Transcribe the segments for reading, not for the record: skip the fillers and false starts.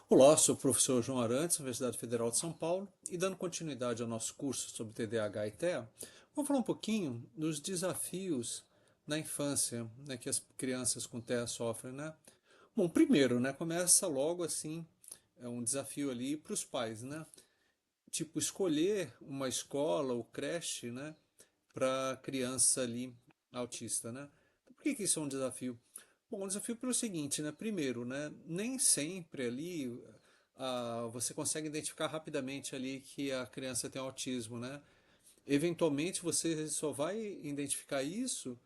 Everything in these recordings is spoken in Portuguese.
Olá, sou o professor João Arantes, Universidade Federal de São Paulo, e dando continuidade ao nosso curso sobre TDAH e TEA, vamos falar um pouquinho dos desafios na infância, né, que as crianças com TEA sofrem, né? Bom, primeiro, né, começa logo assim, é um desafio ali para os pais, né? Tipo, escolher uma escola ou creche, né, para criança ali autista, né? Por que que isso é um desafio? Bom, um desafio pelo seguinte, né? Primeiro, né? Nem sempre ali você consegue identificar rapidamente ali que a criança tem autismo, né? Eventualmente você só vai identificar isso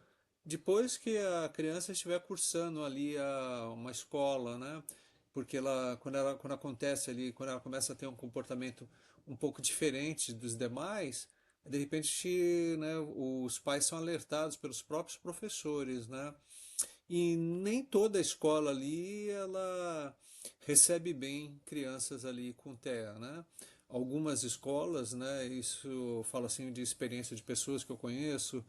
depois que a criança estiver cursando ali uma escola, né? Porque quando acontece ali, quando ela começa a ter um comportamento um pouco diferente dos demais, de repente, né, os pais são alertados pelos próprios professores, né? E nem toda escola ali ela recebe bem crianças ali com TEA, né? Algumas escolas, né, isso eu falo assim de experiência de pessoas que eu conheço,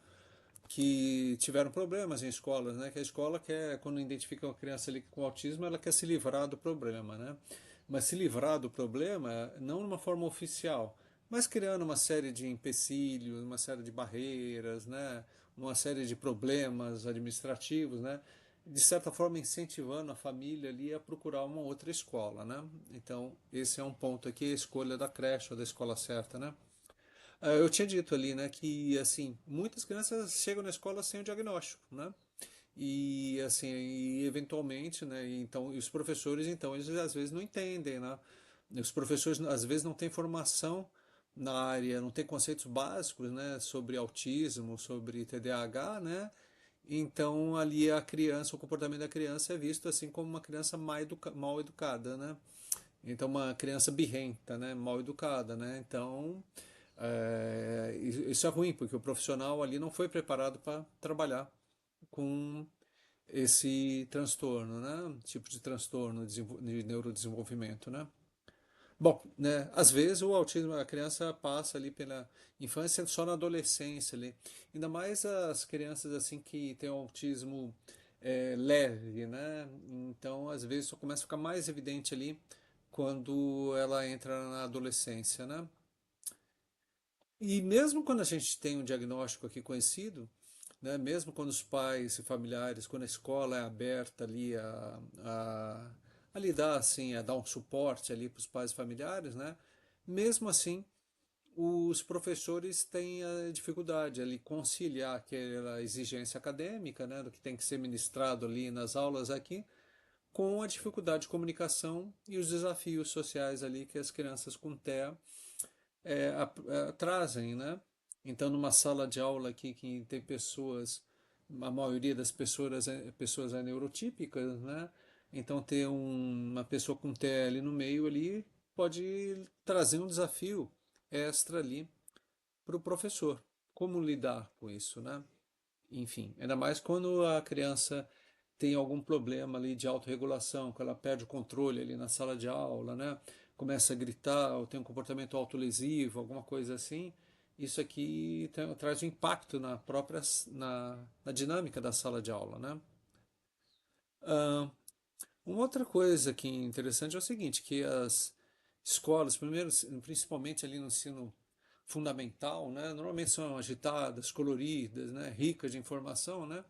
que tiveram problemas em escolas, né? Que a escola quer, quando identifica uma criança ali com autismo, ela quer se livrar do problema, né? Mas se livrar do problema não de uma forma oficial, mas criando uma série de empecilhos, uma série de barreiras, né? Uma série de problemas administrativos, né? De certa forma incentivando a família ali a procurar uma outra escola, né? Então esse é um ponto aqui, a escolha da creche ou da escola certa, né? Eu tinha dito ali, né, que assim, muitas crianças chegam na escola sem o diagnóstico, né? E assim, e eventualmente, né, e os professores, então, eles às vezes não entendem, né? Os professores às vezes não têm formação na área, não têm conceitos básicos, né, sobre autismo, sobre TDAH, né? Então ali a criança, o comportamento da criança é visto assim como uma criança mal educada, né? Então uma criança birrenta, né, mal educada, né? Então isso é ruim, porque o profissional ali não foi preparado para trabalhar com esse transtorno, né? Tipo de transtorno de neurodesenvolvimento, né? Bom, né, às vezes o autismo, a criança passa ali pela infância só na adolescência ali. Ainda mais as crianças assim que têm autismo leve, né? Então, às vezes, só começa a ficar mais evidente ali quando ela entra na adolescência, né? E mesmo quando a gente tem um diagnóstico aqui conhecido, né, mesmo quando os pais e familiares, quando a escola é aberta ali a lidar assim, a dar um suporte ali para os pais e familiares, né, mesmo assim os professores têm a dificuldade ali conciliar aquela exigência acadêmica, né, do que tem que ser ministrado ali nas aulas aqui, com a dificuldade de comunicação e os desafios sociais ali que as crianças com TEA trazem, né? Então, numa sala de aula aqui que tem pessoas, a maioria das pessoas é neurotípicas, né? Então, ter uma pessoa com TL no meio ali pode trazer um desafio extra ali para o professor. Como lidar com isso, né? Enfim, ainda mais quando a criança tem algum problema ali de autorregulação, que ela perde o controle ali na sala de aula, né? Começa a gritar ou tem um comportamento autolesivo, alguma coisa assim. Isso aqui traz um impacto na própria na dinâmica da sala de aula, né? Ah, uma outra coisa que é interessante é o seguinte, que as escolas, primeiro, principalmente ali no ensino fundamental, né, normalmente são agitadas, coloridas, né, ricas de informação, né,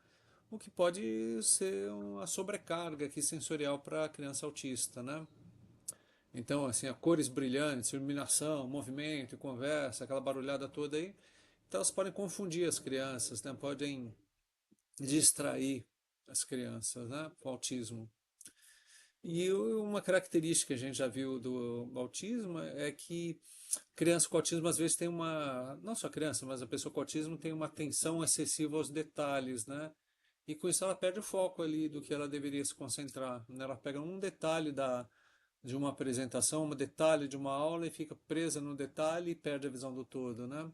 o que pode ser uma sobrecarga aqui sensorial para a criança autista, né? Então, assim, a cores brilhantes, iluminação, movimento, conversa, aquela barulhada toda aí, então elas podem confundir as crianças, né? Podem distrair as crianças, né? Com autismo. E uma característica que a gente já viu do autismo é que criança com autismo às vezes tem uma, não só criança, mas a pessoa com autismo tem uma atenção excessiva aos detalhes, né? E com isso ela perde o foco ali do que ela deveria se concentrar, né? Ela pega um detalhe de uma apresentação, um detalhe de uma aula e fica presa no detalhe e perde a visão do todo, né?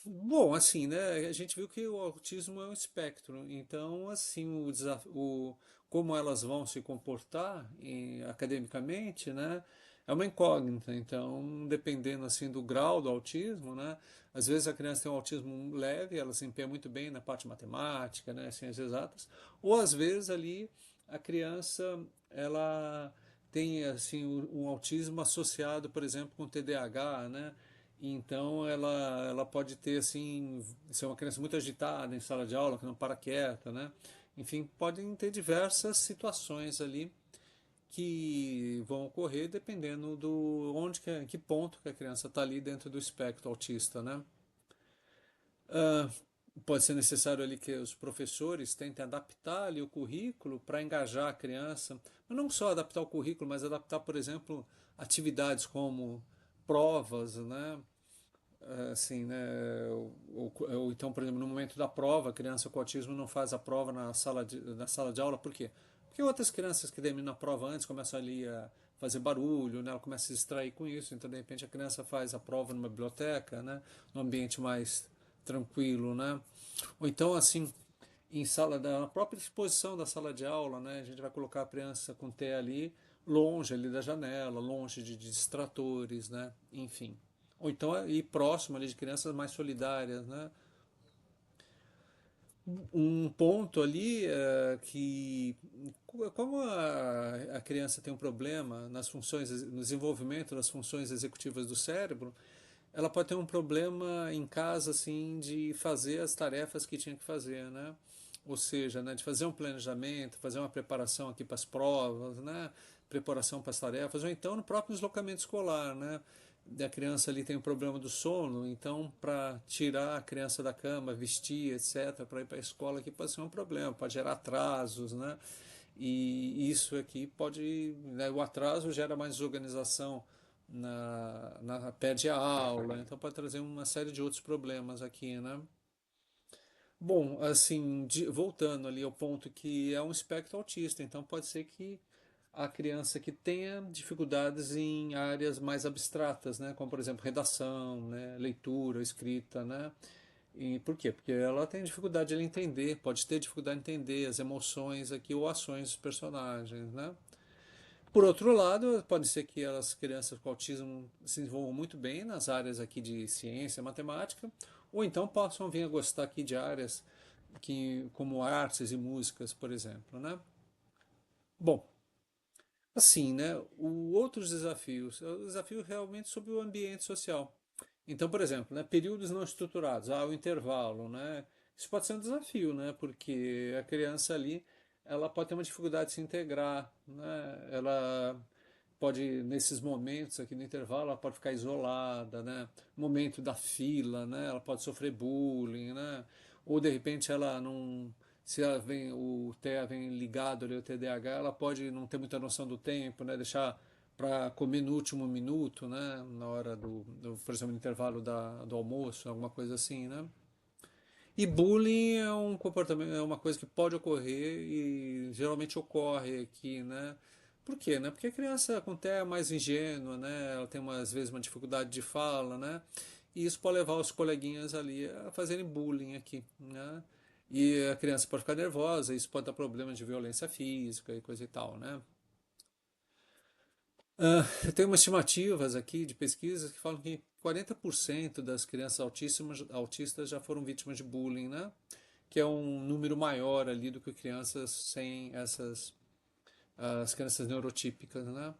Bom, assim, né? A gente viu que o autismo é um espectro, então, assim, como elas vão se comportar academicamente, né? É uma incógnita. Então, dependendo assim do grau do autismo, né? Às vezes a criança tem um autismo leve, ela se empenha muito bem na parte matemática, né? Ciências exatas, ou às vezes ali a criança, ela tem assim um autismo associado, por exemplo, com TDAH, né? Então ela pode ter assim, ser uma criança muito agitada em sala de aula, que não para quieta, né? Enfim, podem ter diversas situações ali que vão ocorrer dependendo do onde que ponto que a criança está ali dentro do espectro autista, né? Ah, pode ser necessário ali que os professores tentem adaptar ali o currículo para engajar a criança, mas não só adaptar o currículo, mas adaptar, por exemplo, atividades como provas, né? Assim, né? Ou então, por exemplo, no momento da prova, a criança com autismo não faz a prova na sala de aula, por quê? Porque outras crianças que terminam a prova antes começam ali a fazer barulho, né? Ela começa a se distrair com isso, então de repente a criança faz a prova numa biblioteca, né? Num ambiente mais tranquilo, né? Ou então, assim, na própria exposição da sala de aula, né? A gente vai colocar a criança com T ali longe ali da janela, longe de distratores, né? Enfim. Ou então ir próximo ali de crianças mais solidárias, né? Um ponto ali que como a criança tem um problema nas funções, no desenvolvimento das funções executivas do cérebro, ela pode ter um problema em casa assim de fazer as tarefas que tinha que fazer, né? Ou seja, né, de fazer um planejamento, fazer uma preparação aqui para as provas, né? Preparação para as tarefas, ou então no próprio deslocamento escolar, né? A criança ali tem um problema do sono, então para tirar a criança da cama, vestir, etc, para ir para a escola aqui pode ser um problema, pode gerar atrasos, né? E isso aqui pode, né, o atraso gera mais desorganização perde a aula, então pode trazer uma série de outros problemas aqui, né? Bom, assim, voltando ali ao ponto que é um espectro autista, então pode ser que a criança que tenha dificuldades em áreas mais abstratas, né, como por exemplo redação, né, leitura, escrita, né? E por quê? Porque ela tem dificuldade de entender, pode ter dificuldade de entender as emoções aqui ou ações dos personagens, né? Por outro lado, pode ser que as crianças com autismo se desenvolvam muito bem nas áreas aqui de ciência, matemática, ou então possam vir a gostar aqui de áreas como artes e músicas, por exemplo, né? Bom, assim, né? Outros desafios, é o desafio realmente sobre o ambiente social. Então, por exemplo, né, períodos não estruturados, o intervalo, né? Isso pode ser um desafio, né? Porque a criança ali, ela pode ter uma dificuldade de se integrar, né? Ela pode, nesses momentos aqui no intervalo, ela pode ficar isolada, né? Momento da fila, né? Ela pode sofrer bullying, né? Ou de repente ela não, se ela vem, o TEA vem ligado ali ao TDAH, ela pode não ter muita noção do tempo, né? Deixar para comer no último minuto, né? Na hora por exemplo, no intervalo do almoço, alguma coisa assim, né? E bullying é um comportamento, é uma coisa que pode ocorrer e geralmente ocorre aqui, né? Por quê, né? Porque a criança com TEA é mais ingênua, né? Ela tem às vezes uma dificuldade de fala, né? E isso pode levar os coleguinhas ali a fazerem bullying aqui, né? E a criança pode ficar nervosa, isso pode dar problemas de violência física e coisa e tal, né? Eu tenho umas estimativas aqui de pesquisas que falam que 40% das crianças autistas já foram vítimas de bullying, né? Que é um número maior ali do que crianças sem as crianças neurotípicas, né?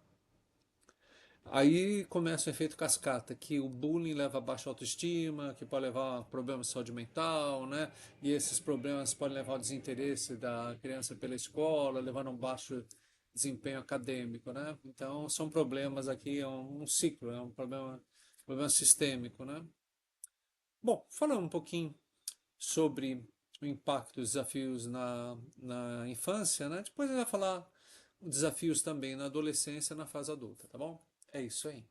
Aí começa o efeito cascata, que o bullying leva a baixa autoestima, que pode levar a problemas de saúde mental, né? E esses problemas podem levar ao desinteresse da criança pela escola, levando a um baixo desempenho acadêmico, né? Então são problemas aqui, é um ciclo, é um problema sistêmico, né? Bom, falando um pouquinho sobre o impacto dos desafios na infância, né? Depois eu vou falar desafios também na adolescência, na fase adulta, tá bom? É isso aí.